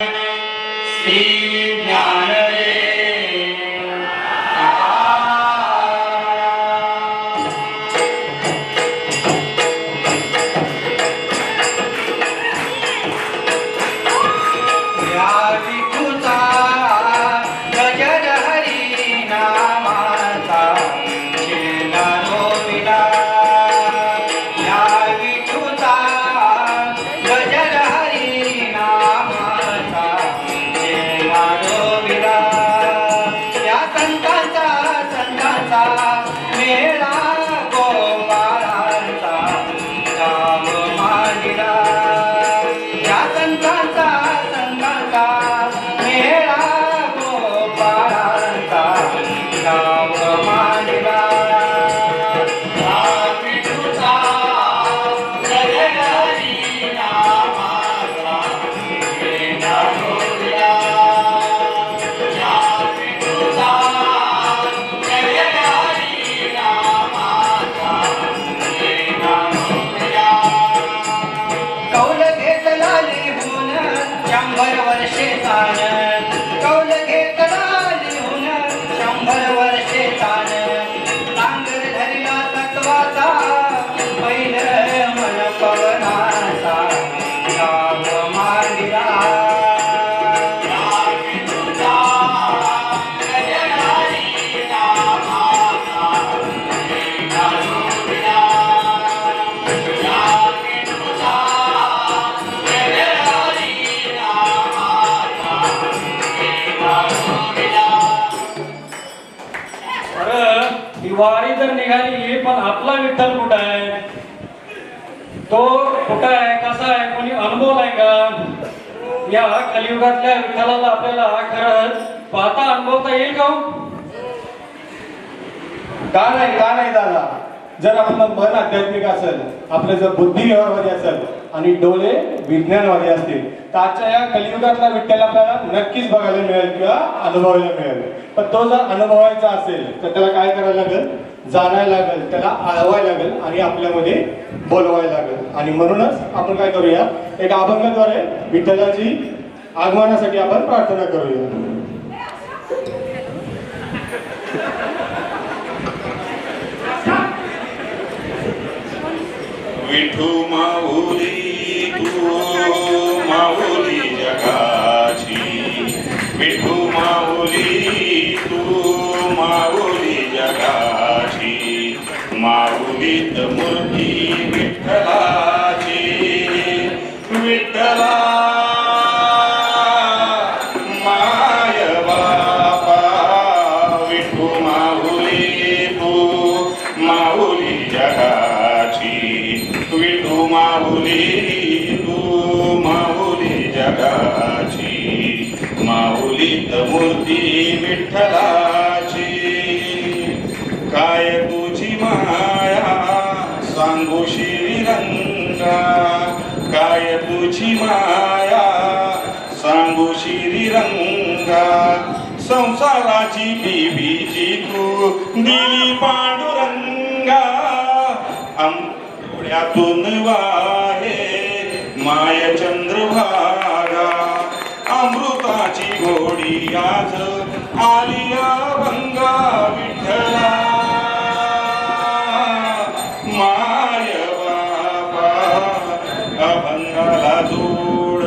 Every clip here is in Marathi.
श्री ज्ञानदेव वारी तर निघाली, पण आपला विठ्ठल कुठं आहे? तो कुठं आहे, कसा आहे, कोणी अनुभवलाय का? या कलियुगातल्या विठ्ठलाला आपल्याला खरंच पाहता अनुभवता येईल का? का नाही दादा, जर आपलं मन आध्यात्मिक असेल, आपलं जर बुद्धी व्यवहारवादी असेल आणि डोळे विज्ञानवादी असतील, तर आजच्या या कलियुगातला विठ्ठल आपल्याला नक्कीच बघायला मिळेल किंवा अनुभवायला मिळेल. पण तो जर अनुभवायचा असेल तर त्याला काय करायला लागेल? जाणायला लागेल, त्याला आळवायला लागेल आणि आपल्यामध्ये बोलवायला लागेल. आणि म्हणूनच आपण काय करूया, एक अभंगाद्वारे विठ्ठलाची आगमनासाठी आपण प्रार्थना करूया. विठू माऊली तू माऊली जगाची, विठू माऊली तू माऊली जगाची, माऊलीत मूर्ती विठ्ठलाची, विठ्ठला माय बापा, विठू माऊली तू माऊली जगाची, विठू माऊली तू माऊली जगाची, माऊलीत मूर्ती विठ्ठलाची. काय तुझी माया सांगू श्रीरंगा, काय तुझी माया सांगू श्रीरंगा, संसाराची बीबीची तू दिली पांडुरंगा, डोळ्यातून वाहे माय चंद्रभागा, अमृताची गोडी आज आली अभंगा, विठ्ठला माय बापा, अभंगाला जोड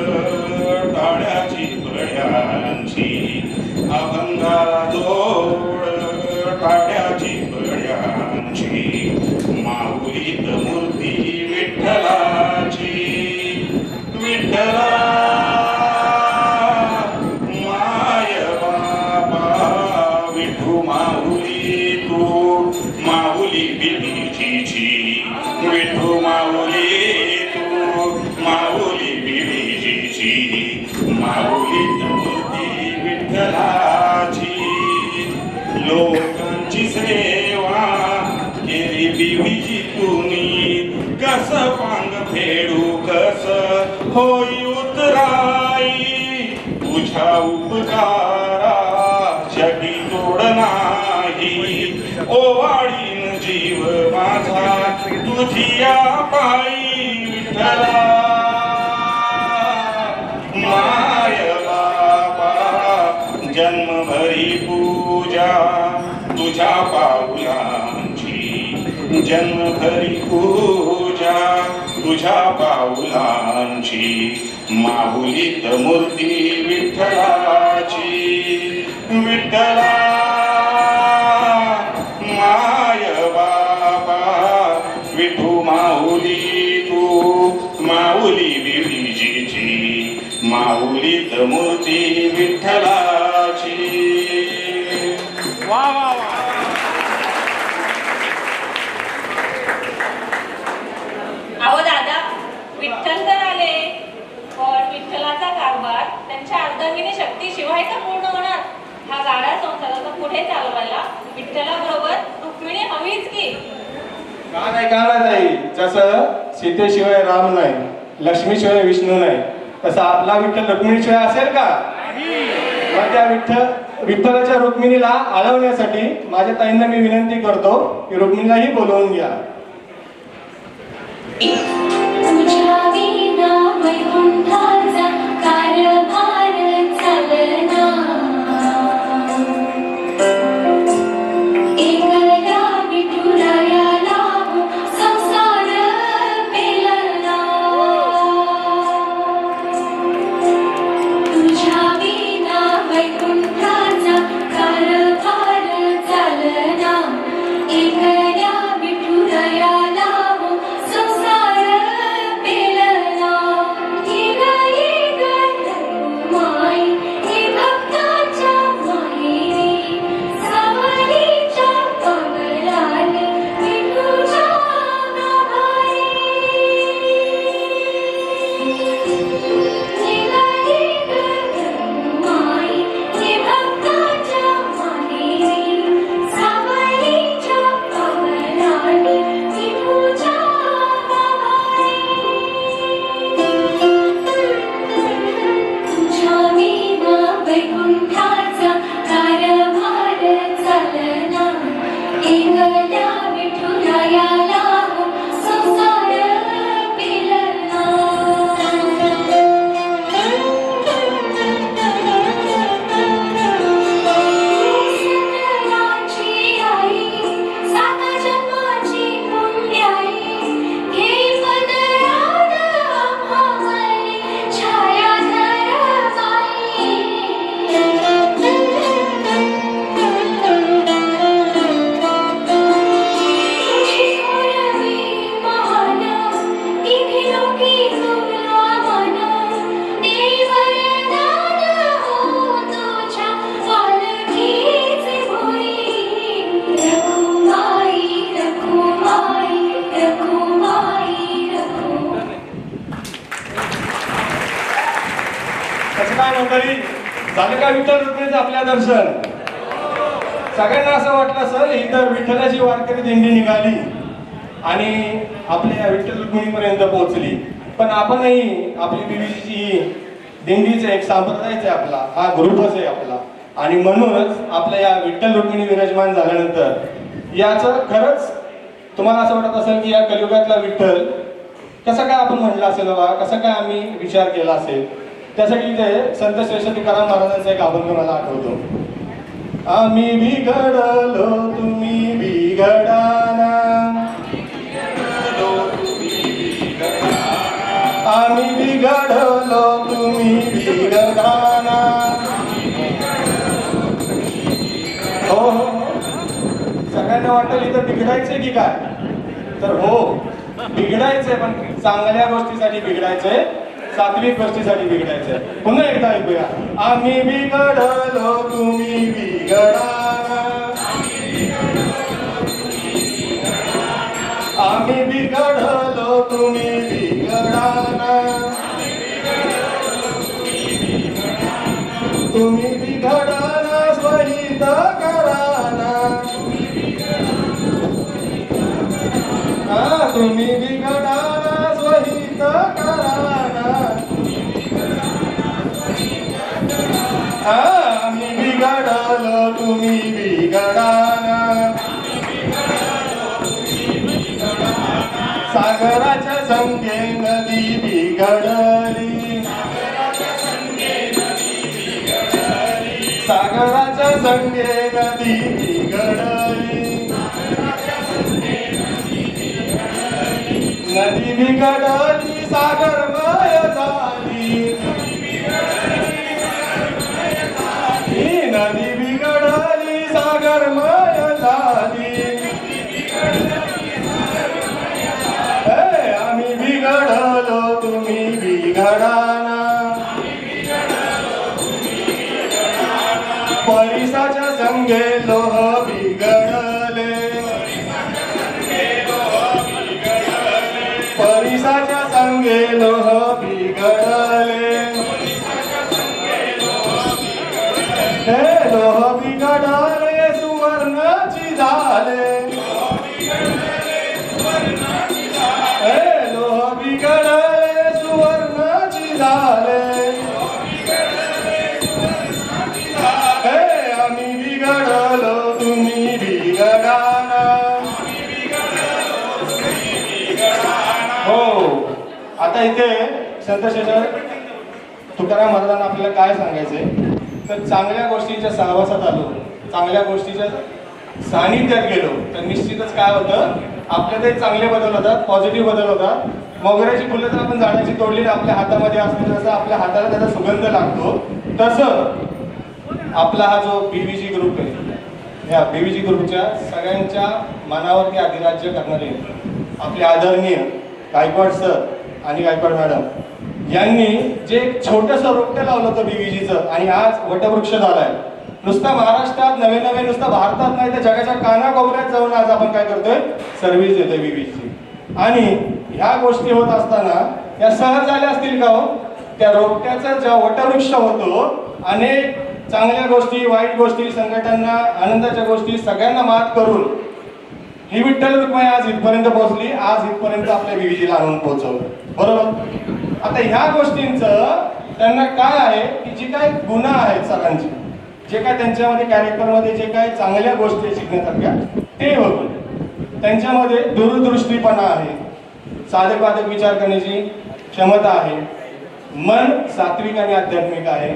टाळ्याची बड्यांची, अभंगाला जोड टाळ्याची बड्यांची, माऊलीत मूर्ती विठ्ठलाची, विठ्ठला माय बापा, विठू माऊली तू माऊली बिबीजीची, विठू माऊली तू माऊली बिबीजीची, माऊलीत मूर्ती विठ्ठलाची. लोकांची सेवा केली बिबीजी तुम्ही, कस पांग फेडू कस होई उतराई, तुझ्या उपकारा जगी तोड नाही, ओवाळीन जीव माझा तुझिया पायी, विठ्ठला माय तुझ्या पाऊलांची जन्मभरी पूजा तुझ्या पाऊलांची माहुलीत मूर्ती विठ्ठलाची विठ्ठला माय बाबा विठू माऊली तू माऊली विठीची माऊलीत मूर्ती विठ्ठलाची. वा वा वा. अहो दादा, विठ्ठल तर आले, पण विठ्ठलाचा कारभार त्यांच्या अर्धांगिनी शक्तीशिवाय का पूर्ण होणार? हा गाडा संसाराचा पुढे चालवायला विठ्ठलाबरोबर रुक्मिणी हवीच की. का नाही ताई? जसं सीतेशिवाय राम नाही, लक्ष्मीशिवाय विष्णू नाही, तसं आपला विठ्ठल रुक्मिणीशिवाय असेल का? मग त्या विठ्ठलाच्या रुक्मिणीला आळवण्यासाठी माझ्या ताईंना मी विनंती करतो की रुक्मिणीलाही बोलवून घ्या. तुझ्या विना वैकुंठाचा कारभार चालना, एकल्या विठुरायाला संसार पेलला. तुझ्या विना वैकुंठाचा कारभार चालना, एकल्या विठुरायाला संसार पेलला. माई हे भक्ताच्या माहेरी सावलीच्या पावलाल विठूच्या गाभारी. माई हे भक्ताच्या माहेरी सावलीच्या पावलाल विठूच्या गाभारी. तुझ्या विना वैकुंठाचा कारभार चालना, एकल्या विठुरायाला संसार पेलला. सुंदराची आई सात जन्माची पुण्याई, घे पदरात आम्हावरी छाया धरवाई. तुझी थोरवी महान, इथे लोकी तुला मन, देई वरदान हो तुझ्या पालखीचे भुई. रखुमाई रखुमाई रखुमाई रखु. कसं काय मंडळी, झालं का विठ्ठल रुक्मिणीचं आपल्या दर्शन? सगळ्यांना असं वाटलं सर इथं विठ्ठलाची वारकरी दिंडी निघाली आणि आपल्या विठ्ठल रुक्मिणीपर्यंत पोहोचली, पण आपणही आपली बीबीची दिंडीचं एक संप्रदायच आहे आपला, हा ग्रुपच आहे आपला, आणि म्हणूनच आपल्या या विठ्ठल रुक्मिणी विराजमान झाल्यानंतर याचं खरंच तुम्हाला असं वाटत असेल की या कलियुगातला विठ्ठल कसं काय आपण म्हणलं असेल बाबा, कसं काय आम्ही विचार केला असेल. त्यासाठी ते संत श्रेष्ठ तुकाराम महाराजांचा एक अभंग मला आठवतो. आम्ही बिघडलो तुम्ही बिघडाना, आम्ही बिघडलो तुम्ही बिघडाना. हो हो, सगळ्यांना वाटेल इथं बिघडायचंय की काय? तर हो, बिघडायचंय, पण चांगल्या गोष्टीसाठी बिघडायचंय, सात्विक गोष्टीसाठी बिघडायचंय. पुन्हा एकदा ऐकूया. आम्ही बिघडलो तुम्ही बिघडाना, आम्ही बिघडलो तुम्ही बिघडाना, तुम्ही बिघडाना स्वहित कराना, तुम्ही बिघडाना स्वहित कराना. आम्ही बिघडलो तुम्ही बिघडाना, सागराच्या संगे नदी बिघडली, सागराच्या संगे नदी बिघडली. बिघडली नदी बिघडली सागरमय झाली ही नदी बिघडली सागरमय झाली हे आम्ही बिघडलो तुम्ही बिघडाना परिसाच्या संगे लोह बिघडले परिसाच्या संगे लोह बिघडले हे लोह बिघडले सुवर्णाची झाले हे लोह बिघडले सुवर्णाची झाले हे आम्ही बिघडलो तुम्ही बिघडाना हो आता इथे संत शेषर तुकाराम महाराजांना आपल्याला काय सांगायचंय तर चांगल्या गोष्टीच्या सहवासात आलो चांगल्या गोष्टीच्या सानिध्यात गेलो तर निश्चितच काय होतं आपल्यातही चांगले बदल होतात पॉझिटिव्ह बदल होतात मोगऱ्याची फुलं तर आपण झाडाची तोडली आपल्या हातामध्ये असते तसं आपल्या हाताला त्याचा सुगंध लागतो तसं आपला हा जो बीव्हीजी ग्रुप आहे या बीव्हीजी ग्रुपच्या सगळ्यांच्या मनावरती अधिराज्य करणारे आपले आदरणीय गायकवाड सर आणि गायकवाड मॅडम यांनी जे एक छोटंसं रोपटं लावलं होतं बीव्हीजीचं आणि आज वटवृक्ष झालाय नुसता महाराष्ट्रात नवे नवे नुसता भारतात नाही तर जगाच्या कानाकोपऱ्यात जाऊन आज आपण काय करतोय सर्व्हिस देतोय बीव्हीजी आणि ह्या गोष्टी होत असताना या सहज झाल्या असतील का हो त्या रोपट्याचा जेव्हा वटवृक्ष होतो अनेक चांगल्या गोष्टी वाईट गोष्टी संकटांना आनंदाच्या गोष्टी सगळ्यांना मात करून ही विठ्ठल रुक्माई आज इथपर्यंत पोहोचली आज इथपर्यंत आपल्या बीव्हीजीला आणून पोहोचवलं बरोबर आता ह्या गोष्टींचं त्यांना काय आहे की जी काय गुन्हा आहेत सगळ्यांची जे काय त्यांच्यामध्ये कॅरेक्टरमध्ये जे काय चांगल्या गोष्टी शिकण्यासारख्या ते होतं त्यांच्यामध्ये दूरदृष्टीपणा आहे साधक वादक विचार करण्याची क्षमता आहे मन सात्विक आणि आध्यात्मिक आहे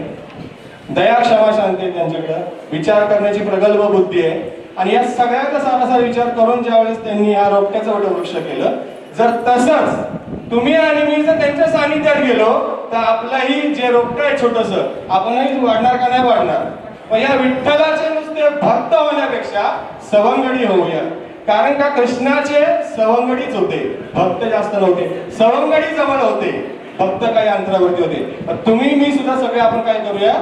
दया क्षमा शांती त्यांच्याकडं विचार करण्याची प्रगल्भ बुद्धी आहे आणि या सगळ्याचा सारासार विचार करून ज्यावेळेस त्यांनी या रोपट्याचं वटवृक्ष केलं जर तसंच तुम्ही आणि मी जर त्यांच्या सानिध्यात गेलो तर आपलंही जे रोपटं आहे छोटंसं आपणही वाढणार का नाही वाढणार पण या विठ्ठलाचे नुसते भक्त होण्यापेक्षा सवंगडी होऊया कारण का कृष्णाचे सवंगडीच होते भक्त जास्त नव्हते सवंगडी जवळ होते भक्त काही अंतरावरती होते तुम्ही मी सुद्धा सगळे आपण काय करूया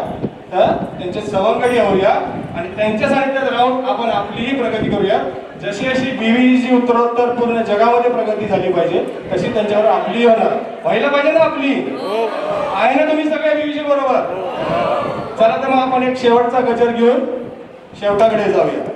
तर त्यांचे सवंगडी होऊया आणि त्यांच्या सानिध्यात राहून आपण आपलीही प्रगती करूया जशी अशी बीव्हीजी उत्तरोत्तर पूर्ण जगामध्ये प्रगती झाली पाहिजे तशी त्यांच्यावर आपली होणार व्हायला पाहिजे ना आपली आहे ना तुम्ही सगळे बीव्हीजी बरोबर चला तर मग आपण एक शेवटचा गजर घेऊन शेवटाकडे जाऊया